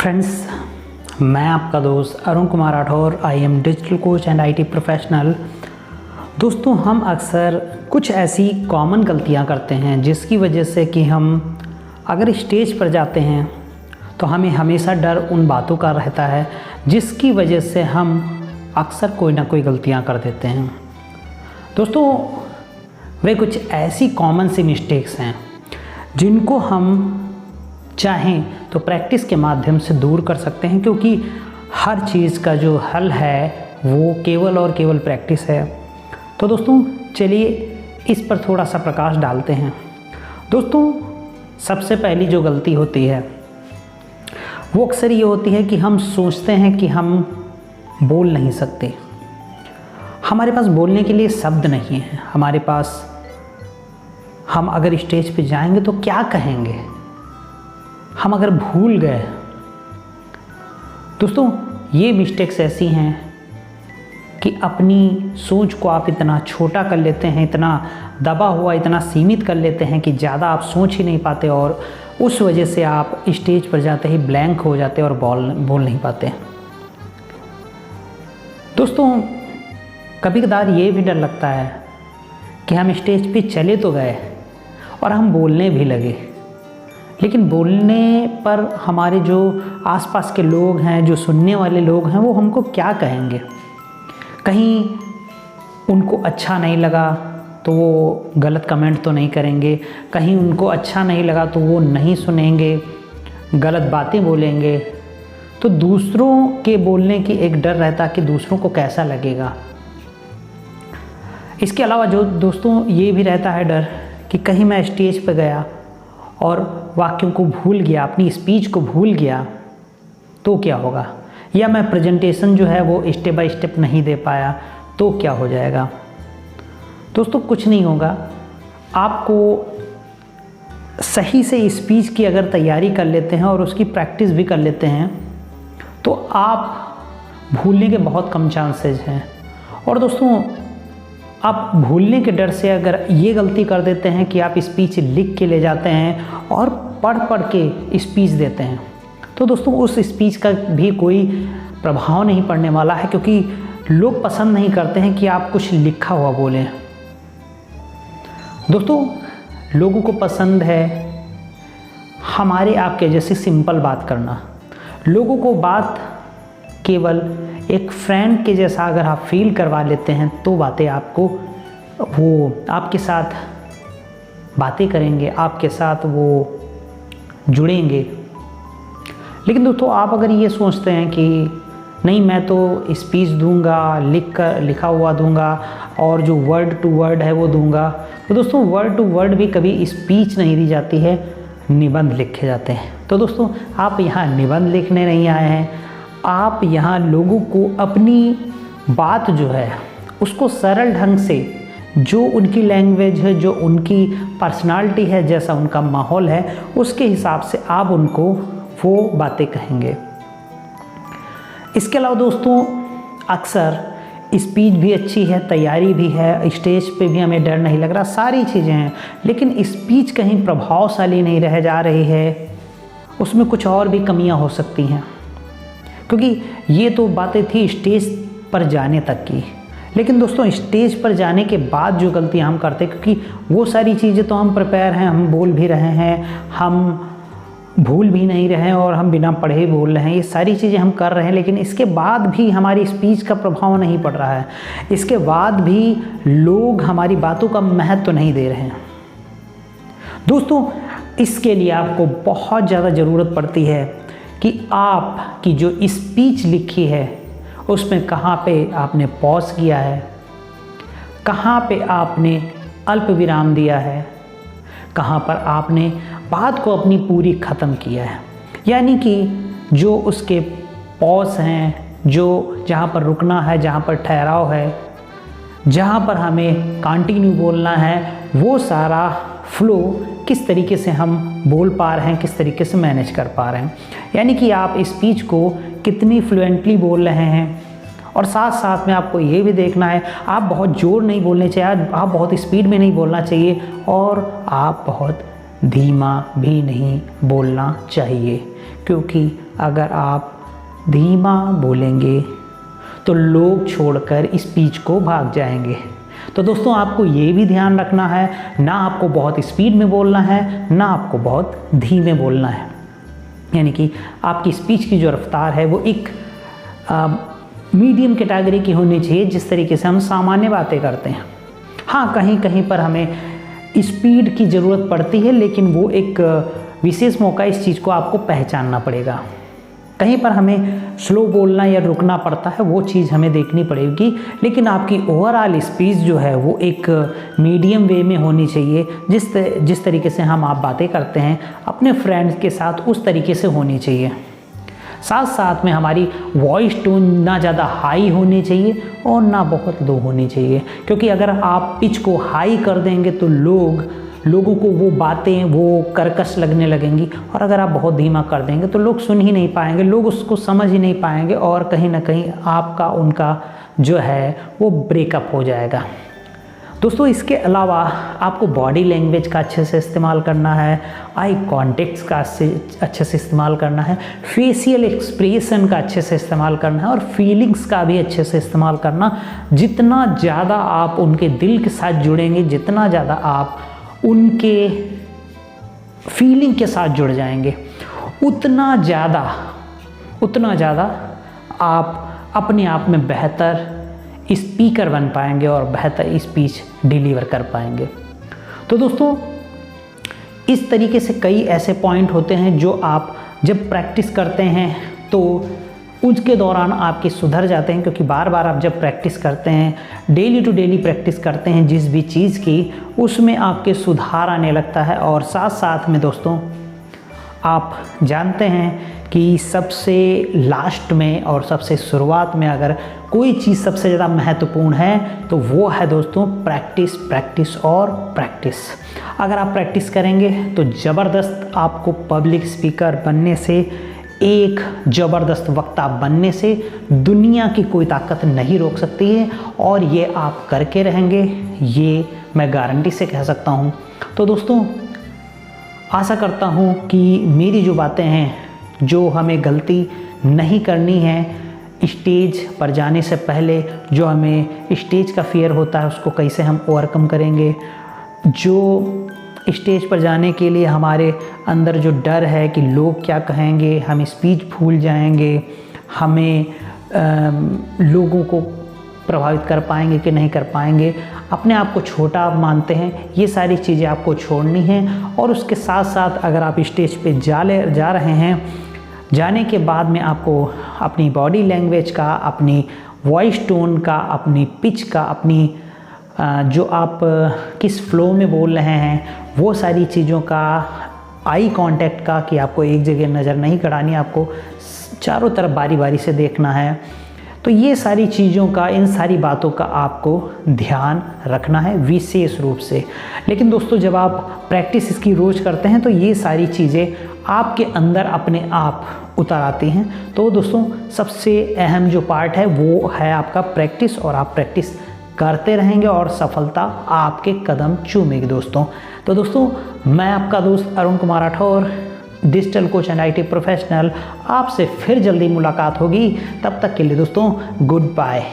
Friends, मैं आपका दोस्त Arun Kumar Rathore. I am digital coach and IT professional. दोस्तों, हम अक्सर कुछ ऐसी कॉमन गलतियां करते हैं जिसकी वजह से कि हम अगर स्टेज पर जाते हैं तो हमें हमेशा डर उन बातों का रहता है जिसकी वजह से हम अक्सर कोई ना कोई गलतियां कर देते हैं। दोस्तों, वे कुछ ऐसी कॉमन सी मिस्टेक्स हैं जिनको हम चाहें तो प्रैक्टिस के माध्यम से दूर कर सकते हैं, क्योंकि हर चीज़ का जो हल है वो केवल और केवल प्रैक्टिस है। तो दोस्तों, चलिए इस पर थोड़ा सा प्रकाश डालते हैं। दोस्तों, सबसे पहली जो गलती होती है वो अक्सर ये होती है कि हम सोचते हैं कि हम बोल नहीं सकते, हमारे पास बोलने के लिए शब्द नहीं है, हमारे पास हम अगर स्टेज पे जाएंगे तो क्या कहेंगे, हम अगर भूल गए। दोस्तों, ये मिस्टेक्स ऐसी हैं कि अपनी सोच को आप इतना छोटा कर लेते हैं, इतना दबा हुआ, इतना सीमित कर लेते हैं कि ज़्यादा आप सोच ही नहीं पाते और उस वजह से आप स्टेज पर जाते ही ब्लैंक हो जाते और बोल नहीं पाते। दोस्तों, कभी कभार ये भी डर लगता है कि हम स्टेज पे चले तो गए और हम बोलने भी लगे, लेकिन बोलने पर हमारे जो आसपास के लोग हैं, जो सुनने वाले लोग हैं, वो हमको क्या कहेंगे। कहीं उनको अच्छा नहीं लगा तो वो गलत कमेंट तो नहीं करेंगे, कहीं उनको अच्छा नहीं लगा तो वो नहीं सुनेंगे, गलत बातें बोलेंगे। तो दूसरों के बोलने की एक डर रहता कि दूसरों को कैसा लगेगा। इसके अलावा जो दोस्तों ये भी रहता है डर कि कहीं मैं स्टेज पर गया और वाक्यों को भूल गया, अपनी स्पीच को भूल गया तो क्या होगा, या मैं प्रेजेंटेशन जो है वो स्टेप बाय स्टेप नहीं दे पाया तो क्या हो जाएगा। दोस्तों, कुछ नहीं होगा। आपको सही से स्पीच की अगर तैयारी कर लेते हैं और उसकी प्रैक्टिस भी कर लेते हैं तो आप भूलने के बहुत कम चांसेस हैं। और दोस्तों, आप भूलने के डर से अगर ये गलती कर देते हैं कि आप स्पीच लिख के ले जाते हैं और पढ़ के स्पीच देते हैं, तो दोस्तों उस स्पीच का भी कोई प्रभाव नहीं पड़ने वाला है, क्योंकि लोग पसंद नहीं करते हैं कि आप कुछ लिखा हुआ बोलें। दोस्तों, लोगों को पसंद है हमारे आपके जैसे सिंपल बात करना। लोगों को बात केवल एक फ्रेंड के जैसा अगर आप फील करवा लेते हैं तो बातें आपको, वो आपके साथ बातें करेंगे, आपके साथ वो जुड़ेंगे। लेकिन दोस्तों, आप अगर ये सोचते हैं कि नहीं, मैं तो स्पीच दूंगा, लिखा हुआ दूंगा और जो वर्ड टू वर्ड है वो दूंगा, तो दोस्तों वर्ड टू वर्ड भी कभी स्पीच नहीं दी जाती है, निबंध लिखे जाते हैं। तो दोस्तों, आप यहाँ निबंध लिखने नहीं आए हैं, आप यहाँ लोगों को अपनी बात जो है उसको सरल ढंग से, जो उनकी लैंग्वेज है, जो उनकी पर्सनालिटी है, जैसा उनका माहौल है, उसके हिसाब से आप उनको वो बातें कहेंगे। इसके अलावा दोस्तों, अक्सर स्पीच भी अच्छी है, तैयारी भी है, स्टेज पे भी हमें डर नहीं लग रहा, सारी चीज़ें हैं, लेकिन स्पीच कहीं प्रभावशाली नहीं रह जा रही है, उसमें कुछ और भी कमियां हो सकती हैं। क्योंकि ये तो बातें थी स्टेज पर जाने तक की, लेकिन दोस्तों स्टेज पर जाने के बाद जो गलतियां हम करते हैं, क्योंकि वो सारी चीज़ें तो हम प्रिपेयर हैं, हम बोल भी रहे हैं, हम भूल भी नहीं रहे हैं और हम बिना पढ़े बोल रहे हैं, ये सारी चीज़ें हम कर रहे हैं, लेकिन इसके बाद भी हमारी स्पीच का प्रभाव नहीं पड़ रहा है, इसके बाद भी लोग हमारी बातों का महत्व नहीं दे रहे हैं। दोस्तों, इसके लिए आपको बहुत ज़्यादा ज़रूरत पड़ती है कि आपकी जो स्पीच लिखी है उसमें कहाँ पे आपने पॉज किया है, कहाँ पे आपने अल्प विराम दिया है, कहाँ पर आपने बात को अपनी पूरी ख़त्म किया है। यानी कि जो उसके पॉज हैं, जो जहाँ पर रुकना है, जहाँ पर ठहराव है, जहाँ पर हमें कंटिन्यू बोलना है, वो सारा फ्लो किस तरीके से हम बोल पा रहे हैं, किस तरीके से मैनेज कर पा रहे हैं। यानी कि आप स्पीच को कितनी फ्लुएंटली बोल रहे हैं, और साथ साथ में आपको ये भी देखना है, आप बहुत जोर नहीं बोलने चाहिए, आप बहुत स्पीड में नहीं बोलना चाहिए, और आप बहुत धीमा भी नहीं बोलना चाहिए, क्योंकि अगर आप धीमा बोलेंगे तो लोग छोड़कर स्पीच को भाग जाएंगे। तो दोस्तों आपको ये भी ध्यान रखना है, ना आपको बहुत स्पीड में बोलना है, ना आपको बहुत धीमे बोलना है। यानी कि आपकी स्पीच की जो रफ्तार है वो एक मीडियम कैटेगरी की होनी चाहिए, जिस तरीके से हम सामान्य बातें करते हैं। हाँ, कहीं कहीं पर हमें स्पीड की ज़रूरत पड़ती है, लेकिन वो एक विशेष मौका, इस चीज़ को आपको पहचानना पड़ेगा। कहीं पर हमें स्लो बोलना या रुकना पड़ता है, वो चीज़ हमें देखनी पड़ेगी, लेकिन आपकी ओवरऑल स्पीच जो है वो एक मीडियम वे में होनी चाहिए। जिस तरीके से आप बातें करते हैं अपने फ्रेंड्स के साथ, उस तरीके से होनी चाहिए। साथ साथ में हमारी वॉइस टोन ना ज़्यादा हाई होनी चाहिए और ना बहुत लो होनी चाहिए, क्योंकि अगर आप पिच को हाई कर देंगे तो लोगों को वो बातें वो कर्कश लगने लगेंगी, और अगर आप बहुत धीमा कर देंगे तो लोग सुन ही नहीं पाएंगे, लोग उसको समझ ही नहीं पाएंगे, और कहीं ना कहीं आपका उनका जो है वो ब्रेकअप हो जाएगा। दोस्तों इसके अलावा आपको बॉडी लैंग्वेज का अच्छे से इस्तेमाल करना है, आई कॉन्टेक्ट्स का अच्छे से इस्तेमाल करना है, फेशियल एक्सप्रेशन का अच्छे से इस्तेमाल करना है, और फीलिंग्स का भी अच्छे से इस्तेमाल करना। जितना ज़्यादा आप उनके दिल के साथ जुड़ेंगे, जितना ज़्यादा आप उनके फीलिंग के साथ जुड़ जाएंगे, उतना ज़्यादा आप अपने आप में बेहतर स्पीकर बन पाएंगे और बेहतर स्पीच डिलीवर कर पाएंगे। तो दोस्तों इस तरीके से कई ऐसे पॉइंट होते हैं जो आप जब प्रैक्टिस करते हैं तो उसके दौरान आपके सुधर जाते हैं, क्योंकि बार बार आप जब प्रैक्टिस करते हैं, डेली टू डेली प्रैक्टिस करते हैं जिस भी चीज़ की, उसमें आपके सुधार आने लगता है। और साथ साथ में दोस्तों आप जानते हैं कि सबसे लास्ट में और सबसे शुरुआत में अगर कोई चीज़ सबसे ज़्यादा महत्वपूर्ण है तो वो है दोस्तों प्रैक्टिस, प्रैक्टिस और प्रैक्टिस। अगर आप प्रैक्टिस करेंगे तो ज़बरदस्त आपको पब्लिक स्पीकर बनने से, एक ज़बरदस्त वक्ता बनने से दुनिया की कोई ताकत नहीं रोक सकती है, और ये आप करके रहेंगे, ये मैं गारंटी से कह सकता हूँ। तो दोस्तों आशा करता हूँ कि मेरी जो बातें हैं, जो हमें गलती नहीं करनी है स्टेज पर जाने से पहले, जो हमें स्टेज का फियर होता है उसको कैसे हम ओवरकम करेंगे, जो स्टेज पर जाने के लिए हमारे अंदर जो डर है कि लोग क्या कहेंगे, हम स्पीच भूल जाएंगे, हमें लोगों को प्रभावित कर पाएंगे कि नहीं कर पाएंगे, अपने आप को छोटा मानते हैं, ये सारी चीज़ें आपको छोड़नी हैं। और उसके साथ साथ अगर आप स्टेज पे जा रहे हैं, जाने के बाद में आपको अपनी बॉडी लैंग्वेज का, अपनी वॉइस टोन का, अपनी पिच का, अपनी जो आप किस फ्लो में बोल रहे हैं वो सारी चीज़ों का, आई कांटेक्ट का, कि आपको एक जगह नज़र नहीं गड़ानी, आपको चारों तरफ बारी बारी से देखना है। तो ये सारी चीज़ों का, इन सारी बातों का आपको ध्यान रखना है विशेष रूप से। लेकिन दोस्तों जब आप प्रैक्टिस इसकी रोज़ करते हैं तो ये सारी चीज़ें आपके अंदर अपने आप उतर आती हैं। तो दोस्तों सबसे अहम जो पार्ट है वो है आपका प्रैक्टिस, और आप प्रैक्टिस करते रहेंगे और सफलता आपके कदम चूमेगी दोस्तों। तो दोस्तों मैं आपका दोस्त Arun Kumar Rathore, digital coach and IT professional, आपसे फिर जल्दी मुलाकात होगी। तब तक के लिए दोस्तों गुड बाय।